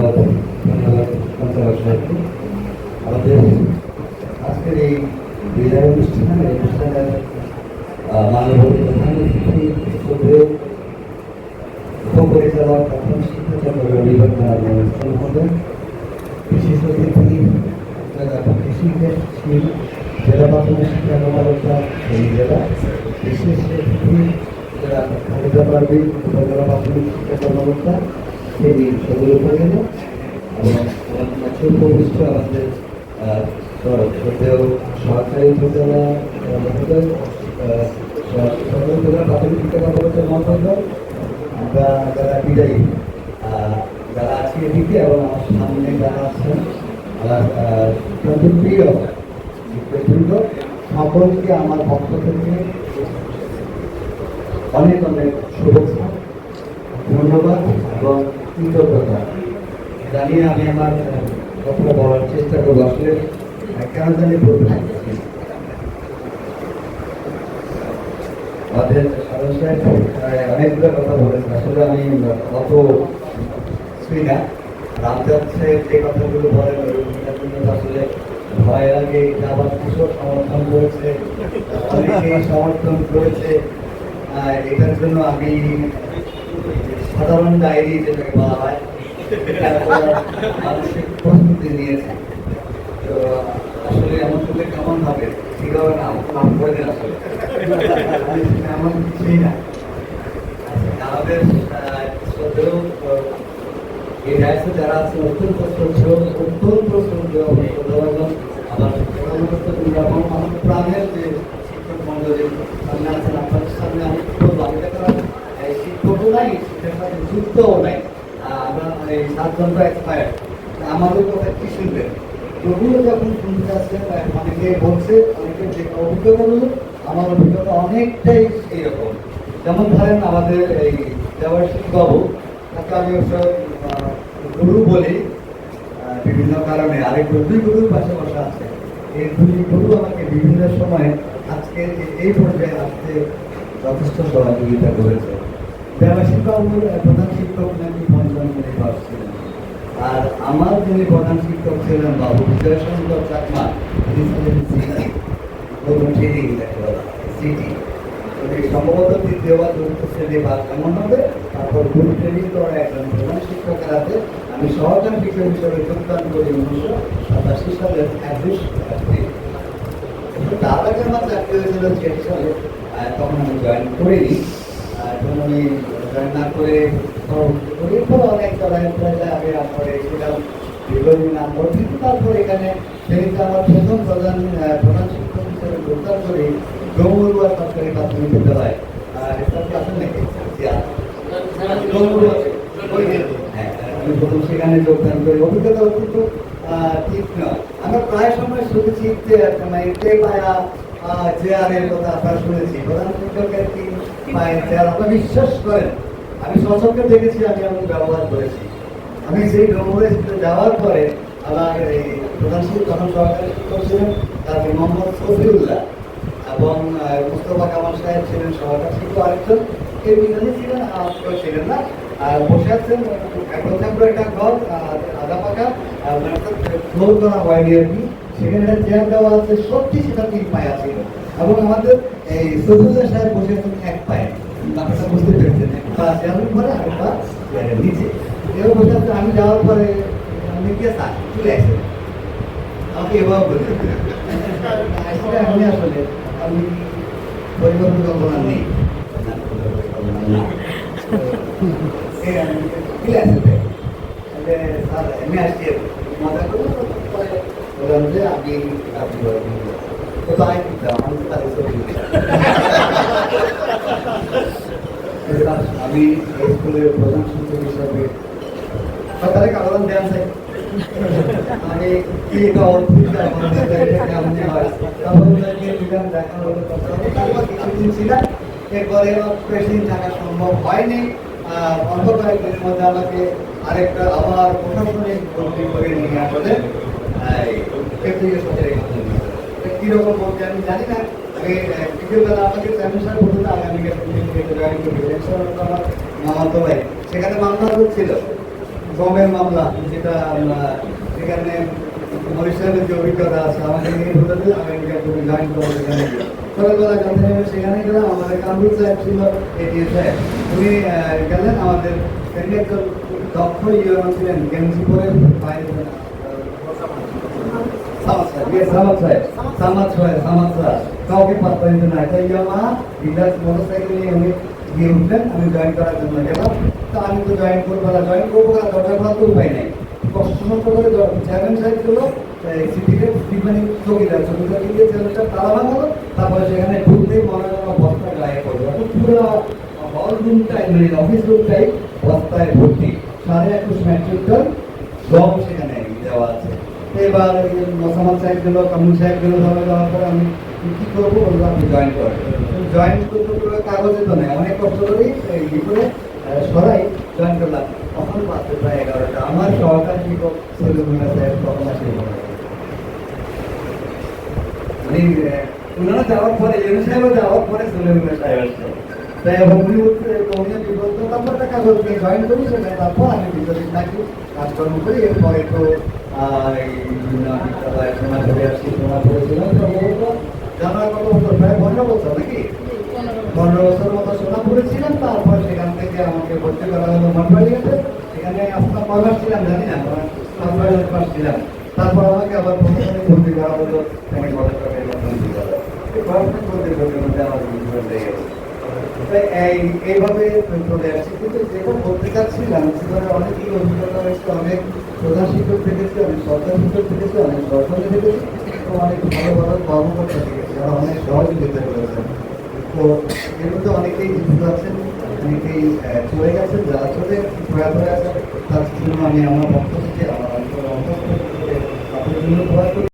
ধন্যবাদ ধন্যবাদ সঞ্চালক সাহেবকে। আমাদের আজকের এই বিদায় অনুষ্ঠানের মাননীয় প্রধান অতিথি উপপরিচালক প্রাথমিক শিক্ষা কেন্দ্র বিভাগ মহোদয়, বিশেষ অতিথি কৃষি জেলা প্রাথমিক শিক্ষা কর্মকর্তা এই জেলা, বিশেষ অতিথি যারা খালেদা পারভীন উপজেলা প্রাথমিক শিক্ষা কর্মকর্তা সেই সদর উপজেলা এবং সুপরিষ্ট আমাদের সরকারি উপজেলা মহোদয়, উপজেলা প্রাথমিক শিক্ষা কর্মকর্তা মহোদয়, আমরা যারা বিদায়ী যারা আছি এদিকে এবং আমার সামনে যারা আছেন আমার প্রিয় শিক্ষাবৃন্দ, সকলকে আমার পক্ষ থেকে অনেক অনেক শুভেচ্ছা, ধন্যবাদ এবং কৃতজ্ঞতা জানিয়ে আমি আমার কথা বলার চেষ্টা করবো। আসলে কেন জানি বলতে থাকছি আমাদের সাধারণ সাহেব অনেকগুলো কথা বলেছেন, আসলে আমি অত শুই না। রামজাদ সাহেব যে কথাগুলো বলেন ওইটার জন্য আসলে ভয় লাগে, আবার কৃষক সমর্থন করেছে, অনেকেই সমর্থন করেছে, এটার জন্য আমি সাধারণ ডায়েরি যেটাকে বলা হয় মানসিক প্রস্তুতি নিয়েছি। তো আসলে এমন করলে কেমন হবে, ঠিক হবে না, নাম করে দেন আসলে এমন কিছুই না। আমাদের শ্রদ্ধেয় এই রাজ্যে যারা আছেন অত্যন্ত শ্রদ্ধেয় আমার আমার প্রাণের যে শিক্ষক মন্ডলী সামনে আছেন, আপনাদের সামনে আমি বলবো আমি শিক্ষকও নাই, শিক্ষার সাথে যুক্তও নাই, আমরা এই 7 জন তো এক্সপায়ার, আমাদের কথা কি শুনবেন? তবুও যখন শুনতে আসছেন অনেকে বলছে, অনেকে যে অভিজ্ঞতা বলল, আমার অভিজ্ঞতা অনেকটাই এইরকম। যেমন ধরেন আমাদের এই দেবাশিস বাবু, তাকে আমি গুরু বলি বিভিন্ন কারণে, আরেক দুই গুরুর পাশে বসা আছে। এই দুই গুরু আমাকে বিভিন্ন সময় আজকে এই পর্যায়ে আসতে যথেষ্ট সহযোগিতা করেছে। দেবাশিস বাবুর প্রধান শিক্ষক নাকি ৫০ মিনিট ছিলেন, আর আমার যিনি প্রধান শিক্ষক ছিলেন বাবু বিজয়শঙ্কর চাকমা, সিটি সম্ভবত তৃতীয় বা চতুর্থ শ্রেণী বা এমন হবে। তারপর গুরু ট্রেনিং করা একজন প্রধান শিক্ষকের হাতে আমি সহকারী শিক্ষক হিসেবে যোগদান করি ১৯৮৭ সালের ২১ এপ্রিল। তার আগে আমার চাকরি হয়েছিল ৬০ সালে, তখন আমি জয়েন করিনি। তখন আমি জয়েন না করে অনেক চলায় আমি তারপরে ছিলাম দীর্ঘদিন নাম্বার, কিন্তু তারপর এখানে সেদিকে আমার প্রথম প্রধান শিক্ষক হিসেবে যোগদান করি ডোমরুয়া সরকারি প্রাথমিক বিদ্যালয়। আসেন নাকি? হ্যাঁ, আমি প্রথম সেখানে যোগদান করি। অভিজ্ঞতা অত্যন্ত ঠিক নয়। আমরা প্রায় সময় শুনেছি চেয়ারের কথা আপনারা শুনেছি, প্রধান শিক্ষকের কি পায়ের চেয়ার, আপনারা বিশ্বাস করেন আমি সচক্ষে দেখেছি, আমি এমন ব্যবহার করেছি। আমি সেই ডোমরে যাওয়ার পরে আমার এই প্রধান শিক্ষক তখন সরকারি শিক্ষক ছিলেন তারপর মোহাম্মদ শফিউল্লাহ এবং মুস্তফা কামাল সাহেব ছিলেন সহকারী শিক্ষক, আরেকজন এই দুজনে ছিলেন, আর ছিলেন না, আর বসে আছেন একটা ঘর আধা পাকা ফ্লোর করা হয়নি আর কি, সেখানে একটা চেয়ার দেওয়া আছে, সত্যি সেটা 3 পায়া ছিল এবং আমাদের এই শফিউল্লাহ সাহেব বসে আছেন 1 পায়ে। ব্যাপারটা বুঝতে পেরেছেন, একটা চেয়ারের উপরে আর একটা চেয়ারের নিচে এও বসে আছে। আমি যাওয়ার পরে আমি কে স্যার চলে আসেন, আমাকে এভাবে বলে আমি আসলে আমি পরিকল্পনা নেই এমনি আসছি মজা করে বললাম যে আমি কোথায় আমি স্কুলের প্রধান শিক্ষক হিসাবে সরকারি কাগজ দেওয়া চাই, আমি কি এটা অদ্ভুত কেমন হয় দেখা হলো, কিছুদিন ছিলাম। এরপরে প্রেসিং থাকা সম্ভব হয়নি। অল্প কয়েকদিনের মধ্যে আমাকে আরেকটা আবার প্রশাসনিক বদলি করে নিয়ে আসলে কিরকম বলতে আমি জানি না। বিকেলবেলা আমাকে চ্যাম্পিয়নশিপ বলতে আগামীকাল জয়েন করবে, আমার মামাতো ভাই সেখানে মামলা ছিল গমের মামলা, যেটা সেখানে মনির সাহেবের যে অভিজ্ঞতা আছে আমাকে নিয়ে বলতে দিলে আমি জয়েন করবো সেখানে গিয়ে সকালবেলা কাছে নেমে সেখানে গেলাম। আমাদের কামরুল সাহেব ছিল এটিএ সাহেব, উনি গেলেন। আমাদের একজন দক্ষ ইউএন ছিলেন গেঞ্জিপুরের বাইরে কাউকে পাত্তা দিতে না। তাই মা ডিলাক্স মোটরসাইকেল নিয়ে উনি গিয়ে উঠলেন, আমি জয়েন করার জন্য গেলাম। তা আমি তো জয়েন করবো না, জয়েন করবো না, দরজা খোলার তো উপায় নেই। কষ্ট করে চেয়ারম্যান সাহেব ছিল সিটিকে মানে চৌকিদার দিয়ে চ্যানেলটা তালা ভাঙালো। তারপরে সেখানে ঢুকতেই মনে হয় বস্তা গায়ে পড়লো, পুরো হল রুমটাই মানে অফিস রুমটাই বস্তায় ভর্তি। 1.5 মেট্রিক টন সব সেখানে দেওয়া আছে। এবার মোসাম্মদ সাহেব গেল, কামরুল সাহেব গেল, সবাই যাওয়ার পরে আমি কি করবো বলবো, আপনি জয়েন করেন। জয়েন করতে কাগজে তো নেই, অনেক কষ্ট করেই ই করে সরাই জয়েন করলাম। তখন বাজে প্রায় 11টা। আমার সহকার শিক্ষক সলিমুল্লাহ সাহেব তখন আসে মানে ওনারা যাওয়ার পরে ইউনু সাহেব যাওয়ার পরে সলিমুল্লাহ সাহেব আসছে। তাই উনি উঠতে কমিয়ে বিপদ তারপর একটা কাগজ নিয়ে জয়েন করি, সেটা তারপর আমি বিপদে থাকি, কাজকর্ম করি। এরপরে তো বিভিন্ন বিদ্যালয় সোনাপুরে আসছি, সোনাপুরে ছিলাম জানার কত বছর, প্রায় 15 বছর নাকি 15 বছর মতো সোনাপুরে ছিলাম। তারপর সেখান থেকে আমাকে ভর্তি করা হলো মঠবাড়িয়াতে, সেখানে আসলাম 9 মাস ছিলাম, জানি না 5 মাস ছিলাম। তারপর আমাকে আবার ভর্তি করা হলো এইভাবে চলে আসছে। কিন্তু যেটা বলতে চাচ্ছিলাম সেখানে অনেকই অভিজ্ঞতা হয়েছে, অনেক প্রধান শিক্ষক দেখেছি, অনেক সরকারি শিক্ষক দেখেছি, অনেক সরকারি দেখেছি, অনেক ভালো ভালো কর্মকর্তা দেখেছি যারা অনেক সহযোগিতা করেছেন। তো এর মধ্যে অনেকেই যুক্ত আছেন, অনেকেই চলে গেছেন। যারা চলে প্রয়াত হয়ে আছেন তার জন্য আমি আমার পক্ষ থেকে আমার অন্তর আপনার জন্য প্রয়াস করি।